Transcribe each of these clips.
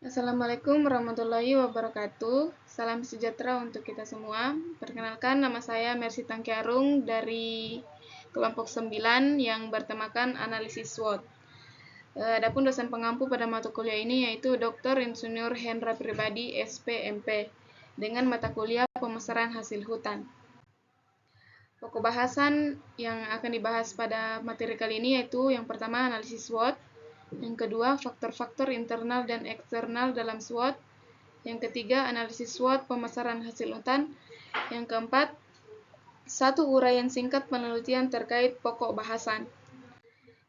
Assalamualaikum warahmatullahi wabarakatuh. Salam sejahtera untuk kita semua. Perkenalkan, nama saya Mercy Tangkiarung dari kelompok 9 yang bertemakan analisis SWOT. Adapun dosen pengampu pada mata kuliah ini yaitu Dr. Insinyur Hendra Pribadi, SPMP, dengan mata kuliah pemasaran hasil hutan. Pokok bahasan yang akan dibahas pada materi kali ini yaitu yang pertama analisis SWOT, yang kedua faktor-faktor internal dan eksternal dalam SWOT, yang ketiga analisis SWOT pemasaran hasil hutan, yang keempat satu uraian singkat penelitian terkait pokok bahasan.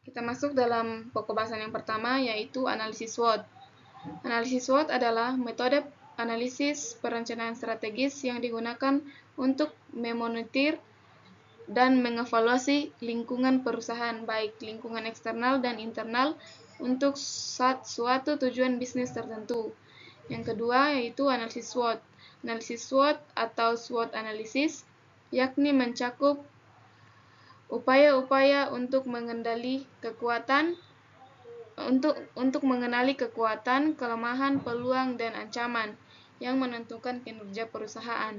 Kita masuk dalam pokok bahasan yang pertama yaitu analisis SWOT. Analisis SWOT adalah metode analisis perencanaan strategis yang digunakan untuk memonitor dan mengevaluasi lingkungan perusahaan, baik lingkungan eksternal dan internal, untuk suatu tujuan bisnis tertentu. Yang kedua yaitu analisis SWOT. Analisis SWOT atau SWOT analisis yakni mencakup upaya-upaya untuk mengenali kekuatan, kelemahan, peluang, dan ancaman yang menentukan kinerja perusahaan.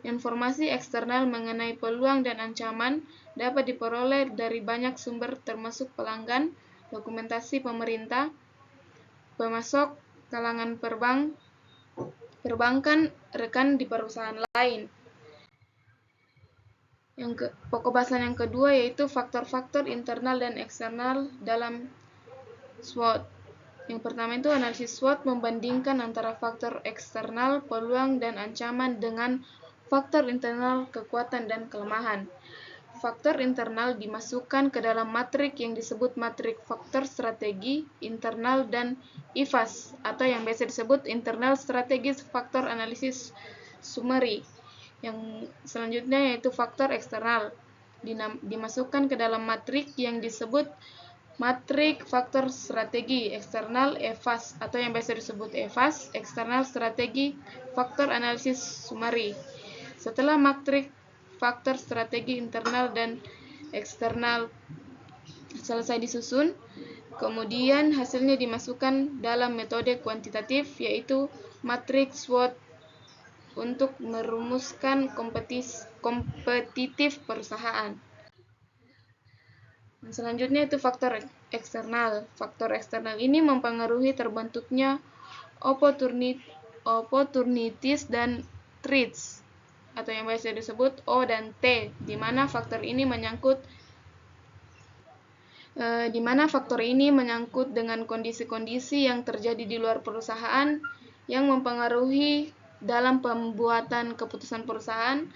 Informasi eksternal mengenai peluang dan ancaman dapat diperoleh dari banyak sumber termasuk pelanggan, dokumentasi pemerintah, pemasok, kalangan perbankan, rekan di perusahaan lain. Pokok bahasan yang kedua yaitu faktor-faktor internal dan eksternal dalam SWOT. Yang pertama itu analisis SWOT membandingkan antara faktor eksternal, peluang, dan ancaman dengan faktor internal, kekuatan dan kelemahan. Faktor internal dimasukkan ke dalam matrik yang disebut matrik faktor strategi internal dan IFAS atau yang biasa disebut Internal Strategic Factor Analysis Summary. Yang selanjutnya yaitu faktor eksternal dimasukkan ke dalam matrik yang disebut matrik faktor strategi eksternal EFAS atau yang biasa disebut EFAS External Strategy Factor Analysis Summary. Setelah matrik faktor strategi internal dan eksternal selesai disusun, kemudian hasilnya dimasukkan dalam metode kuantitatif yaitu matrik SWOT untuk merumuskan kompetitif perusahaan. Selanjutnya itu faktor eksternal. Faktor eksternal ini mempengaruhi terbentuknya opportunities dan threats atau yang biasa disebut O dan T, di mana faktor ini menyangkut dengan kondisi-kondisi yang terjadi di luar perusahaan yang mempengaruhi dalam pembuatan keputusan perusahaan.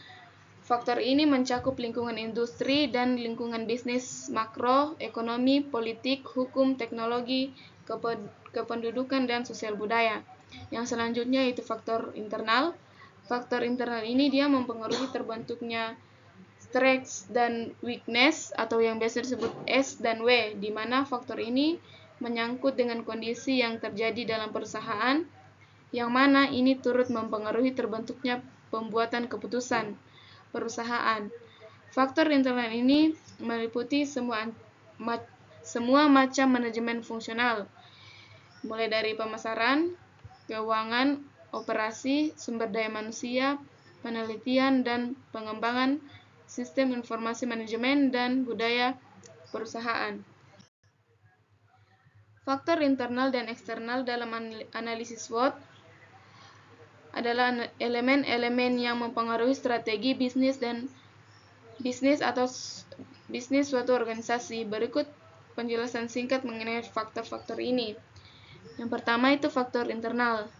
Faktor ini mencakup lingkungan industri dan lingkungan bisnis makro, ekonomi, politik, hukum, teknologi, kependudukan, dan sosial budaya. Yang selanjutnya itu faktor internal. Faktor internal ini dia mempengaruhi terbentuknya strengths dan weakness atau yang biasa disebut S dan W, di mana faktor ini menyangkut dengan kondisi yang terjadi dalam perusahaan, yang mana ini turut mempengaruhi terbentuknya pembuatan keputusan perusahaan. Faktor internal ini meliputi semua macam manajemen fungsional, mulai dari pemasaran, keuangan, operasi, sumber daya manusia, penelitian dan pengembangan, sistem informasi manajemen, dan budaya perusahaan. Faktor internal dan eksternal dalam analisis SWOT adalah elemen-elemen yang mempengaruhi strategi bisnis suatu organisasi. Berikut penjelasan singkat mengenai faktor-faktor ini. Yang pertama itu faktor internal.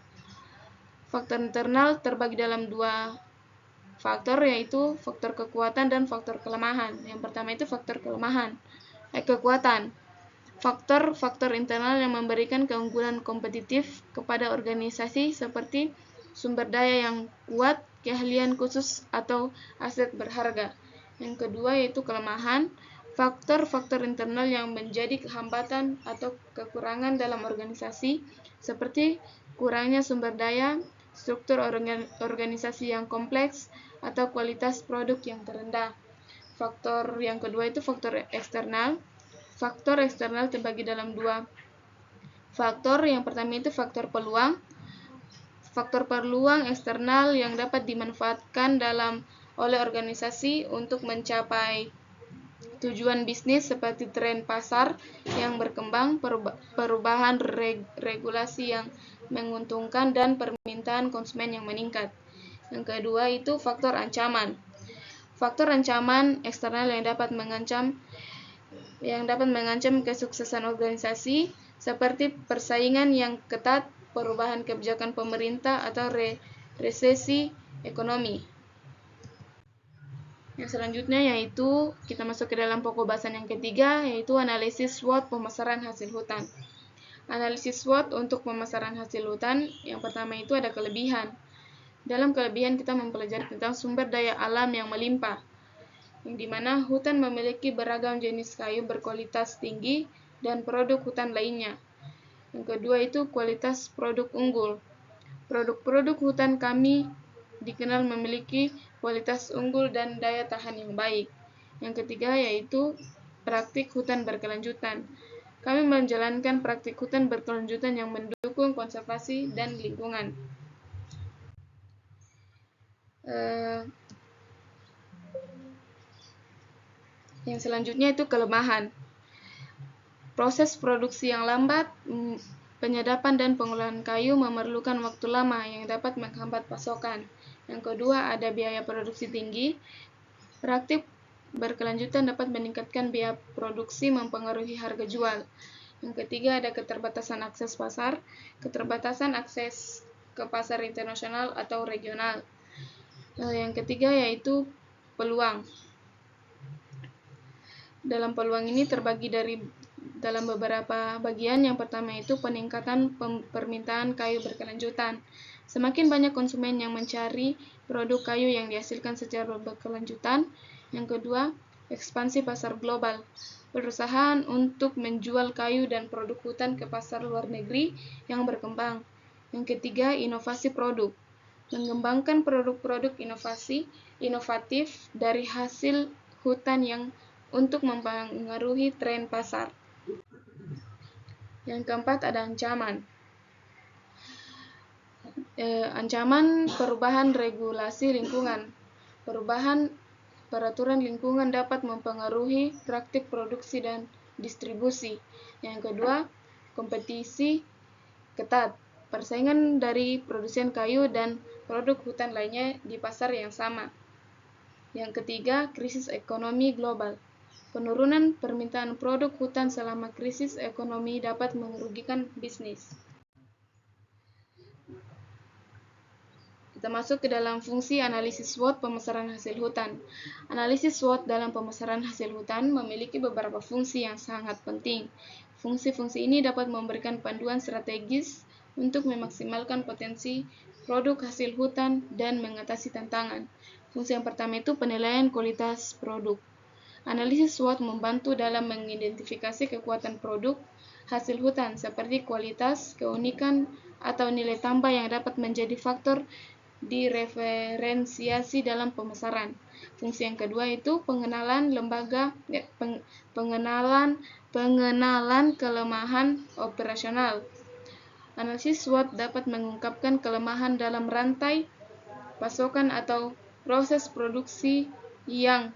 Faktor internal terbagi dalam dua faktor, yaitu faktor kekuatan dan faktor kelemahan. Yang pertama itu faktor kekuatan. Faktor internal yang memberikan keunggulan kompetitif kepada organisasi seperti sumber daya yang kuat, keahlian khusus, atau aset berharga. Yang kedua yaitu kelemahan. Faktor-faktor internal yang menjadi hambatan atau kekurangan dalam organisasi seperti kurangnya sumber daya, struktur organisasi yang kompleks, atau kualitas produk yang terendah. Faktor yang kedua itu faktor eksternal. Faktor eksternal terbagi dalam dua Faktor yang pertama itu faktor peluang. Faktor peluang eksternal yang dapat dimanfaatkan oleh organisasi untuk mencapai tujuan bisnis seperti tren pasar yang berkembang, perubahan regulasi yang menguntungkan, dan permintaan konsumen yang meningkat. Yang kedua itu faktor ancaman. Faktor ancaman eksternal yang dapat mengancam kesuksesan organisasi seperti persaingan yang ketat, perubahan kebijakan pemerintah, atau resesi ekonomi. Yang selanjutnya yaitu kita masuk ke dalam pokok bahasan yang ketiga, yaitu analisis SWOT pemasaran hasil hutan. Analisis SWOT untuk pemasaran hasil hutan, yang pertama itu ada kelebihan. Dalam kelebihan kita mempelajari tentang sumber daya alam yang melimpah, yang dimana hutan memiliki beragam jenis kayu berkualitas tinggi dan produk hutan lainnya. Yang kedua itu kualitas produk unggul. Produk-produk hutan kami dikenal memiliki kualitas unggul dan daya tahan yang baik. Yang ketiga yaitu praktik hutan berkelanjutan. Kami menjalankan praktik hutan berkelanjutan yang mendukung konservasi dan lingkungan. Yang selanjutnya itu kelemahan. Proses produksi yang lambat, penyadapan dan pengolahan kayu memerlukan waktu lama yang dapat menghambat pasokan. Yang kedua ada biaya produksi tinggi. Praktik berkelanjutan dapat meningkatkan biaya produksi, mempengaruhi harga jual. Yang ketiga ada keterbatasan akses pasar. Keterbatasan akses ke pasar internasional atau regional. Yang ketiga yaitu peluang. Dalam peluang ini terbagi dalam beberapa bagian. Yang pertama itu peningkatan permintaan kayu berkelanjutan. Semakin banyak konsumen yang mencari produk kayu yang dihasilkan secara berkelanjutan. Yang kedua, ekspansi pasar global. Perusahaan untuk menjual kayu dan produk hutan ke pasar luar negeri yang berkembang. Yang ketiga, inovasi produk. Mengembangkan produk-produk inovatif dari hasil hutan yang untuk mempengaruhi tren pasar. Yang keempat ada ancaman. Ancaman perubahan regulasi lingkungan. Perubahan peraturan lingkungan dapat mempengaruhi praktik produksi dan distribusi. Yang kedua, kompetisi ketat. Persaingan dari produsen kayu dan produk hutan lainnya di pasar yang sama. Yang ketiga, krisis ekonomi global. Penurunan permintaan produk hutan selama krisis ekonomi dapat merugikan bisnis. Kita masuk ke dalam fungsi analisis SWOT pemasaran hasil hutan. Analisis SWOT dalam pemasaran hasil hutan memiliki beberapa fungsi yang sangat penting. Fungsi-fungsi ini dapat memberikan panduan strategis untuk memaksimalkan potensi produk hasil hutan dan mengatasi tantangan. Fungsi yang pertama itu penilaian kualitas produk. Analisis SWOT membantu dalam mengidentifikasi kekuatan produk hasil hutan seperti kualitas, keunikan, atau nilai tambah yang dapat menjadi faktor diferensiasi dalam pemasaran. Fungsi yang kedua itu pengenalan kelemahan operasional. Analisis SWOT dapat mengungkapkan kelemahan dalam rantai pasokan atau proses produksi yang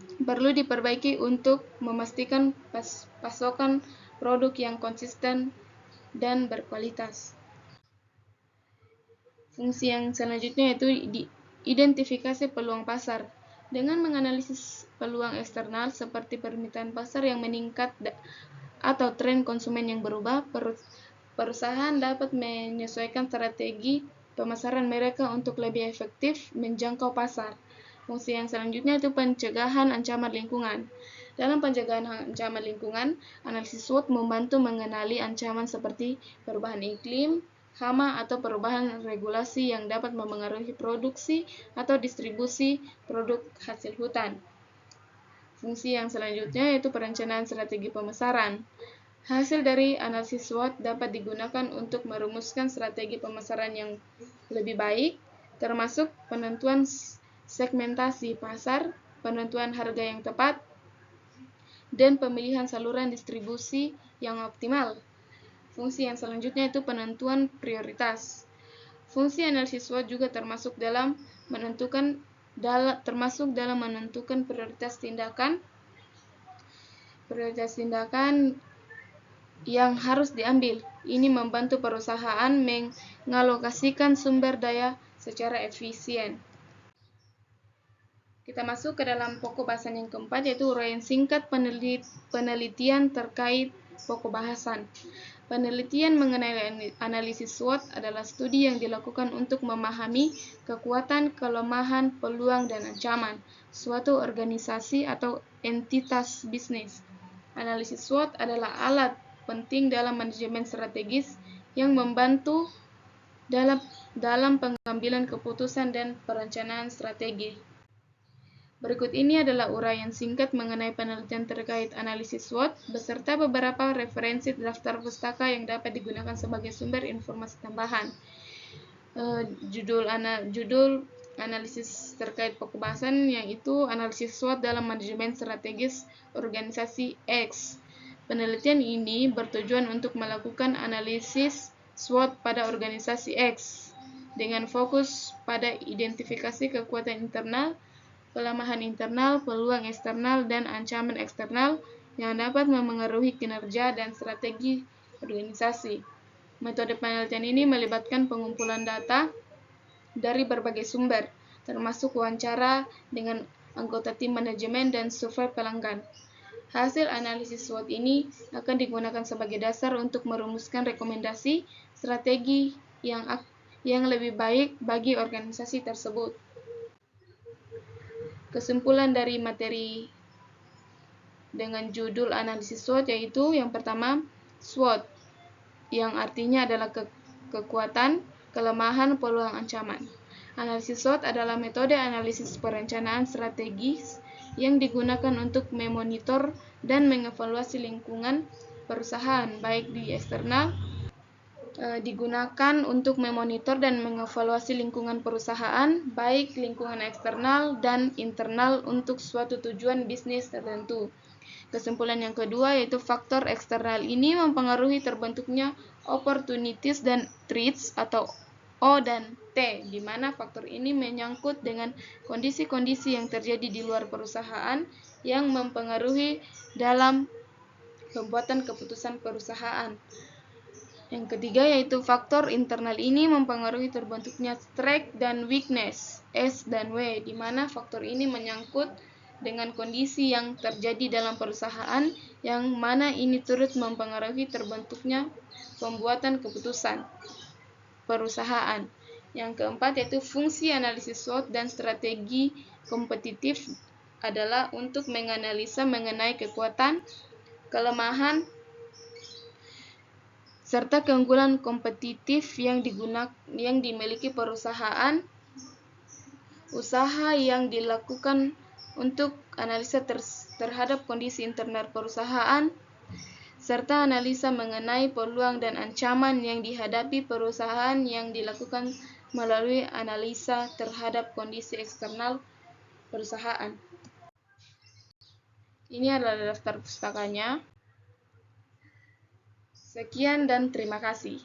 perlu diperbaiki untuk memastikan pasokan produk yang konsisten dan berkualitas. Fungsi yang selanjutnya yaitu identifikasi peluang pasar. Dengan menganalisis peluang eksternal seperti permintaan pasar yang meningkat atau tren konsumen yang berubah, perusahaan dapat menyesuaikan strategi pemasaran mereka untuk lebih efektif menjangkau pasar. Fungsi yang selanjutnya itu pencegahan ancaman lingkungan. Dalam pencegahan ancaman lingkungan, analisis SWOT membantu mengenali ancaman seperti perubahan iklim, hama, atau perubahan regulasi yang dapat mempengaruhi produksi atau distribusi produk hasil hutan. Fungsi yang selanjutnya yaitu perencanaan strategi pemasaran. Hasil dari analisis SWOT dapat digunakan untuk merumuskan strategi pemasaran yang lebih baik, termasuk penentuan segmentasi pasar, penentuan harga yang tepat, dan pemilihan saluran distribusi yang optimal. Fungsi yang selanjutnya itu penentuan prioritas. Fungsi analisis SWOT juga termasuk dalam menentukan prioritas tindakan yang harus diambil. Ini membantu perusahaan mengalokasikan sumber daya secara efisien. Kita masuk ke dalam pokok bahasan yang keempat, yaitu uraian singkat penelitian terkait pokok bahasan. Penelitian mengenai analisis SWOT adalah studi yang dilakukan untuk memahami kekuatan, kelemahan, peluang, dan ancaman suatu organisasi atau entitas bisnis. Analisis SWOT adalah alat penting dalam manajemen strategis yang membantu dalam pengambilan keputusan dan perencanaan strategi. Berikut ini adalah uraian singkat mengenai penelitian terkait analisis SWOT beserta beberapa referensi daftar pustaka yang dapat digunakan sebagai sumber informasi tambahan. Judul analisis terkait pokok bahasan yaitu analisis SWOT dalam manajemen strategis organisasi X. Penelitian ini bertujuan untuk melakukan analisis SWOT pada organisasi X dengan fokus pada identifikasi kekuatan internal, kelemahan internal, peluang eksternal, dan ancaman eksternal yang dapat memengaruhi kinerja dan strategi organisasi. Metode penelitian ini melibatkan pengumpulan data dari berbagai sumber, termasuk wawancara dengan anggota tim manajemen dan survei pelanggan. Hasil analisis SWOT ini akan digunakan sebagai dasar untuk merumuskan rekomendasi strategi yang lebih baik bagi organisasi tersebut. Kesimpulan dari materi dengan judul analisis SWOT yaitu yang pertama, SWOT yang artinya adalah kekuatan, kelemahan, peluang, ancaman. Analisis SWOT adalah metode analisis perencanaan strategis yang digunakan untuk memonitor dan mengevaluasi lingkungan perusahaan baik di eksternal digunakan untuk memonitor dan mengevaluasi lingkungan perusahaan, baik lingkungan eksternal dan internal untuk suatu tujuan bisnis tertentu. Kesimpulan yang kedua yaitu faktor eksternal ini mempengaruhi terbentuknya opportunities dan threats atau O dan T, di mana faktor ini menyangkut dengan kondisi-kondisi yang terjadi di luar perusahaan yang mempengaruhi dalam pembuatan keputusan perusahaan. Yang ketiga yaitu faktor internal ini mempengaruhi terbentuknya strength dan weakness S dan W, di mana faktor ini menyangkut dengan kondisi yang terjadi dalam perusahaan yang mana ini turut mempengaruhi terbentuknya pembuatan keputusan perusahaan. Yang keempat yaitu fungsi analisis SWOT dan strategi kompetitif adalah untuk menganalisa mengenai kekuatan, kelemahan, serta keunggulan kompetitif yang dimiliki perusahaan. Usaha yang dilakukan untuk analisa terhadap kondisi internal perusahaan, serta analisa mengenai peluang dan ancaman yang dihadapi perusahaan yang dilakukan melalui analisa terhadap kondisi eksternal perusahaan. Ini adalah daftar pustakanya. Sekian dan terima kasih.